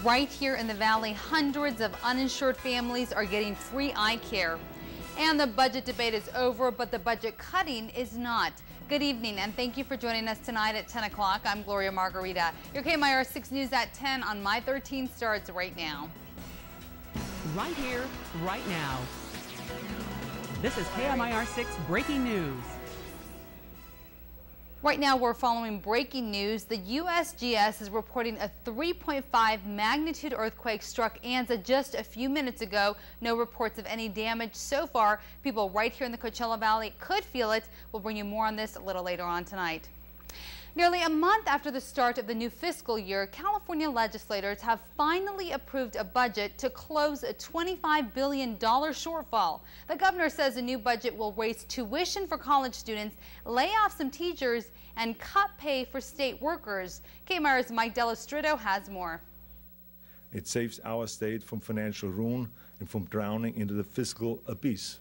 Right here in the Valley, hundreds of uninsured families are getting free eye care. And the budget debate is over, but the budget cutting is not. Good evening, and thank you for joining us tonight at 10 o'clock. I'm Gloria Margarita. Your KMIR 6 News at 10 on My13 starts right now. Right here, right now. This is KMIR 6 Breaking News. Right now, we're following breaking news. The USGS is reporting a 3.5 magnitude earthquake struck Anza just a few minutes ago. No reports of any damage so far. People right here in the Coachella Valley could feel it. We'll bring you more on this a little later on tonight. Nearly a month after the start of the new fiscal year, California legislators have finally approved a budget to close a $25 billion shortfall. The governor says the new budget will raise tuition for college students, lay off some teachers, and cut pay for state workers. KMIR's Mike Delastrito has more. It saves our state from financial ruin and from drowning into the fiscal abyss.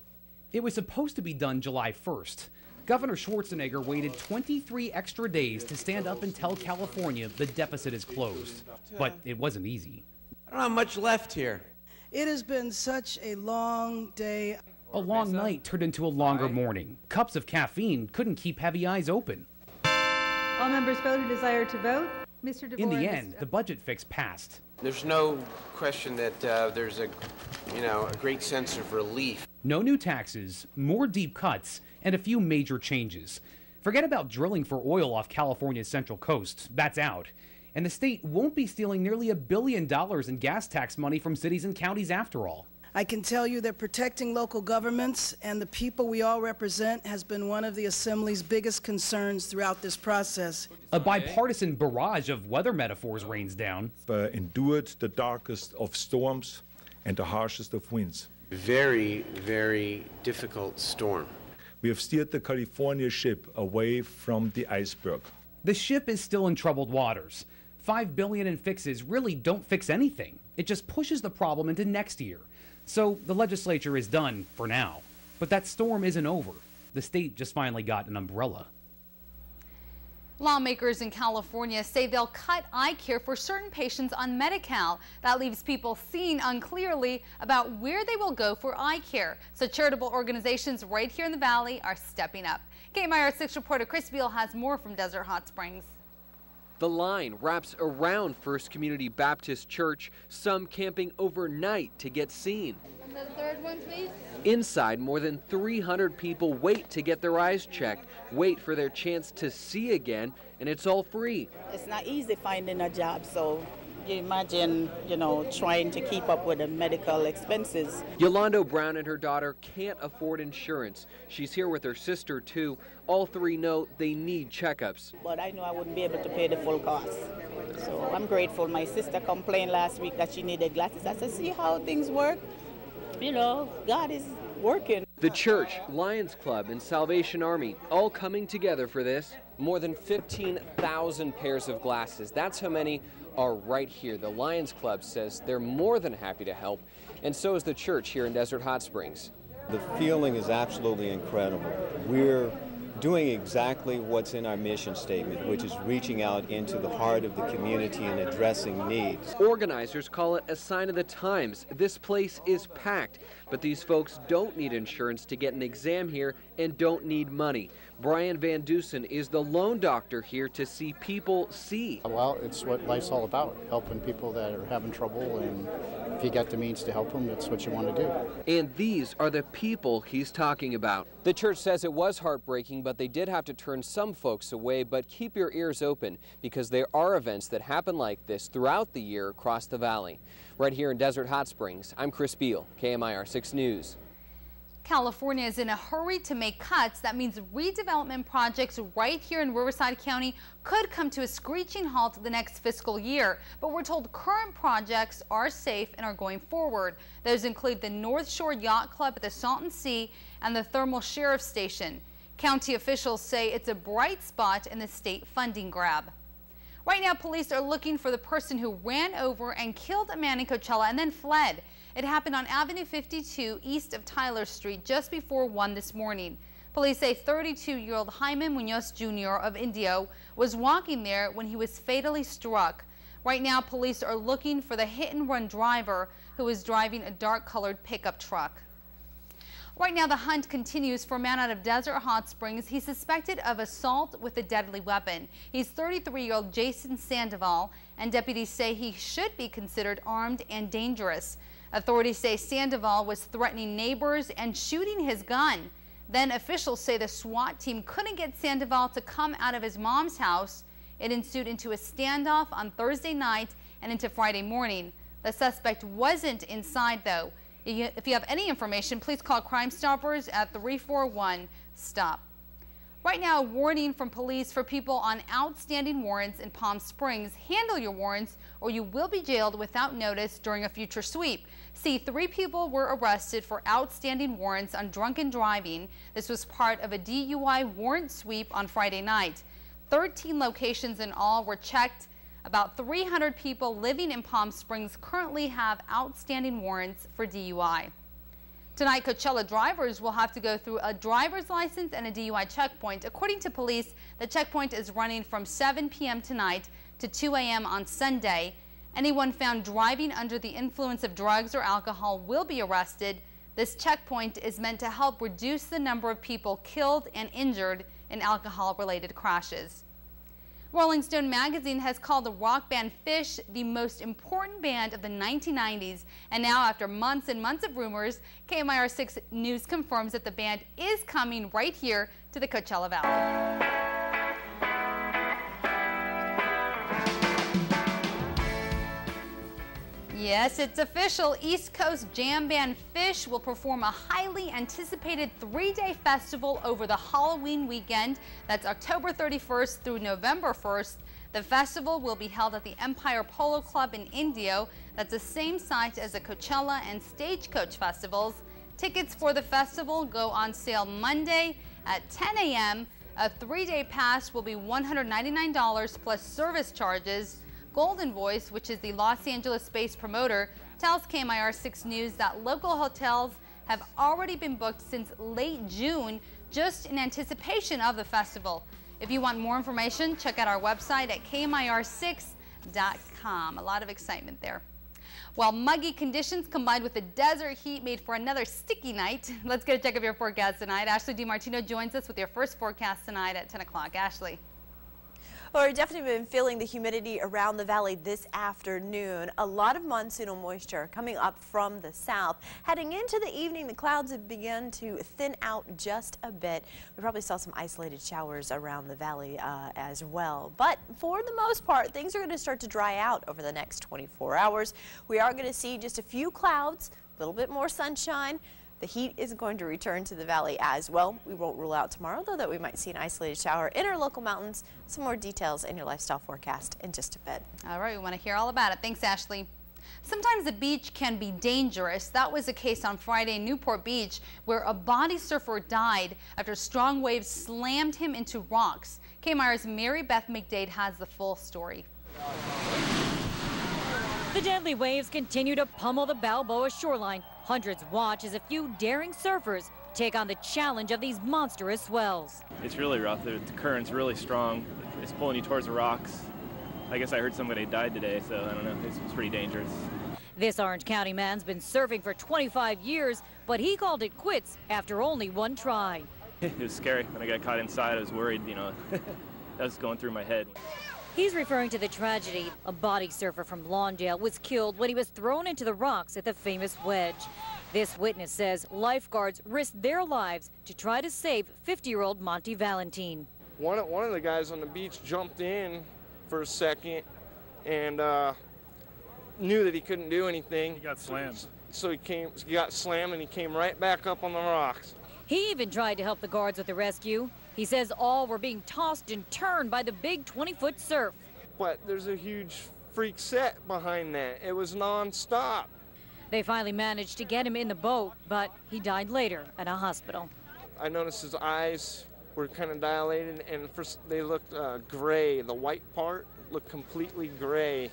It was supposed to be done July 1st. Governor Schwarzenegger waited 23 extra days to stand up and tell California the deficit is closed. But it wasn't easy. I don't have much left here. It has been such a long day. A long night turned into a longer morning. Cups of caffeine couldn't keep heavy eyes open. All members voted desire to vote. Mr. DeVore. In the end, the budget fix passed. There's no question that there's a great sense of relief. No new taxes, more deep cuts, and a few major changes. Forget about drilling for oil off California's Central Coast. That's out. And the state won't be stealing nearly $1 billion in gas tax money from cities and counties after all. I can tell you that protecting local governments and the people we all represent has been one of the Assembly's biggest concerns throughout this process. A bipartisan barrage of weather metaphors rains down. Endured the darkest of storms and the harshest of winds. Very, very difficult storm. We have steered the California ship away from the iceberg. The ship is still in troubled waters. $5 billion in fixes really don't fix anything. It just pushes the problem into next year. So the legislature is done for now. But that storm isn't over. The state just finally got an umbrella. Lawmakers in California say they'll cut eye care for certain patients on Medi-Cal. That leaves people seeing unclearly about where they will go for eye care. So charitable organizations right here in the Valley are stepping up. KMIR 6 reporter Chris Beal has more from Desert Hot Springs. The line wraps around First Community Baptist Church, some camping overnight to get seen. And the third one, please. Inside, more than 300 people wait to get their eyes checked, wait for their chance to see again, and it's all free. It's not easy finding a job, so you imagine, trying to keep up with the medical expenses. Yolanda Brown and her daughter can't afford insurance. She's here with her sister, too. All three know they need checkups. But I know I wouldn't be able to pay the full cost. So I'm grateful. My sister complained last week that she needed glasses. I said, see how things work? God is working. The church, Lions Club, and Salvation Army all coming together for this. More than 15,000 pairs of glasses. That's how many are right here. The Lions Club says they're more than happy to help, and so is the church here in Desert Hot Springs. The feeling is absolutely incredible. We're doing exactly what's in our mission statement, which is reaching out into the heart of the community and addressing needs. Organizers call it a sign of the times. This place is packed, but these folks don't need insurance to get an exam here and don't need money. Brian Van Dusen is the lone doctor here to see people see. Well, it's what life's all about, helping people that are having trouble, and if you got the means to help them, that's what you want to do. And these are the people he's talking about. The church says it was heartbreaking, but they did have to turn some folks away. But keep your ears open, because there are events that happen like this throughout the year across the valley. Right here in Desert Hot Springs, I'm Chris Beal, KMIR 6 News. California is in a hurry to make cuts. That means redevelopment projects right here in Riverside County could come to a screeching halt the next fiscal year. But we're told current projects are safe and are going forward. Those include the North Shore Yacht Club at the Salton Sea and the Thermal Sheriff's Station. County officials say it's a bright spot in the state funding grab. Right now, police are looking for the person who ran over and killed a man in Coachella and then fled. It happened on Avenue 52 east of Tyler Street just before 1 this morning. Police say 32-year-old Jaime Munoz Jr. of Indio was walking there when he was fatally struck. Right now, police are looking for the hit-and-run driver who was driving a dark-colored pickup truck. Right now, the hunt continues for a man out of Desert Hot Springs. He's suspected of assault with a deadly weapon. He's 33-year-old Jason Sandoval, and deputies say he should be considered armed and dangerous. Authorities say Sandoval was threatening neighbors and shooting his gun. Then officials say the SWAT team couldn't get Sandoval to come out of his mom's house. It ensued into a standoff on Thursday night and into Friday morning. The suspect wasn't inside, though. If you have any information, please call Crime Stoppers at 341-STOP. Right now, a warning from police for people on outstanding warrants in Palm Springs. Handle your warrants or you will be jailed without notice during a future sweep. See, 3 people were arrested for outstanding warrants on drunken driving. This was part of a DUI warrant sweep on Friday night. 13 locations in all were checked. About 300 people living in Palm Springs currently have outstanding warrants for DUI. Tonight, Coachella drivers will have to go through a driver's license and a DUI checkpoint. According to police, the checkpoint is running from 7 p.m. tonight to 2 a.m. on Sunday. Anyone found driving under the influence of drugs or alcohol will be arrested. This checkpoint is meant to help reduce the number of people killed and injured in alcohol-related crashes. Rolling Stone magazine has called the rock band Phish the most important band of the 1990s. And now, after months and months of rumors, KMIR 6 News confirms that the band is coming right here to the Coachella Valley. Yes, it's official. East Coast jam band Phish will perform a highly anticipated 3-day festival over the Halloween weekend. That's October 31st through November 1st. The festival will be held at the Empire Polo Club in Indio. That's the same site as the Coachella and Stagecoach festivals. Tickets for the festival go on sale Monday at 10 a.m. A 3-day pass will be $199 plus service charges. Golden Voice, which is the Los Angeles-based promoter, tells KMIR 6 News that local hotels have already been booked since late June, just in anticipation of the festival. If you want more information, check out our website at KMIR6.com. A lot of excitement there. Well, muggy conditions combined with the desert heat made for another sticky night. Let's get a check of your forecast tonight. Ashley DiMartino joins us with your first forecast tonight at 10 o'clock. Ashley. Well, we've definitely been feeling the humidity around the valley this afternoon. A lot of monsoonal moisture coming up from the south. Heading into the evening, the clouds have begun to thin out just a bit. We probably saw some isolated showers around the valley as well. But for the most part, things are going to start to dry out over the next 24 hours. We are going to see just a few clouds, a little bit more sunshine. The heat is going to return to the valley as well. We won't rule out tomorrow, though, that we might see an isolated shower in our local mountains. Some more details in your lifestyle forecast in just a bit. All right, we want to hear all about it. Thanks, Ashley. Sometimes the beach can be dangerous. That was the case on Friday in Newport Beach, where a body surfer died after strong waves slammed him into rocks. KMIR's Mary Beth McDade has the full story. The deadly waves continue to pummel the Balboa shoreline. Hundreds watch as a few daring surfers take on the challenge of these monstrous swells. It's really rough. The current's really strong. It's pulling you towards the rocks. I guess I heard somebody died today, so I don't know. It's pretty dangerous. This Orange County man's been surfing for 25 years, but he called it quits after only one try. It was scary. When I got caught inside, I was worried, you know. That was going through my head. He's referring to the tragedy. A body surfer from Lawndale was killed when he was thrown into the rocks at the famous Wedge. This witness says lifeguards risked their lives to try to save 50-year-old Monty Valentine. One of the guys on the beach jumped in for a second and knew that he couldn't do anything. He got slammed. So he got slammed and he came right back up on the rocks. He even tried to help the guards with the rescue. He says all were being tossed and turned by the big 20-foot surf. But there's a huge freak set behind that. It was non-stop. They finally managed to get him in the boat, but he died later at a hospital. I noticed his eyes were kind of dilated, and first they looked gray. The white part looked completely gray,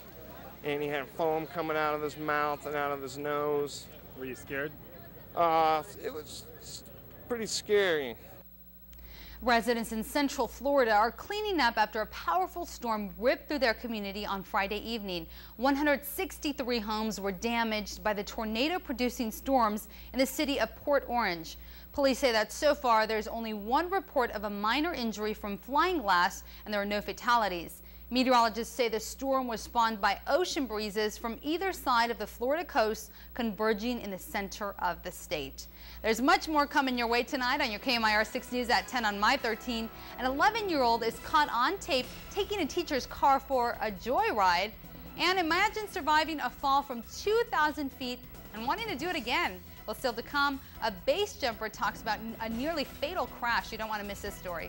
and he had foam coming out of his mouth and out of his nose. Were you scared? It was pretty scary. Residents in Central Florida are cleaning up after a powerful storm ripped through their community on Friday evening. 163 homes were damaged by the tornado-producing storms in the city of Port Orange. Police say that so far there's only one report of a minor injury from flying glass and there are no fatalities. Meteorologists say the storm was spawned by ocean breezes from either side of the Florida coast converging in the center of the state. There's much more coming your way tonight on your KMIR 6 News at 10 on My13. An 11-year-old is caught on tape taking a teacher's car for a joyride. And imagine surviving a fall from 2,000 feet and wanting to do it again. Well, still to come, a base jumper talks about a nearly fatal crash. You don't want to miss this story.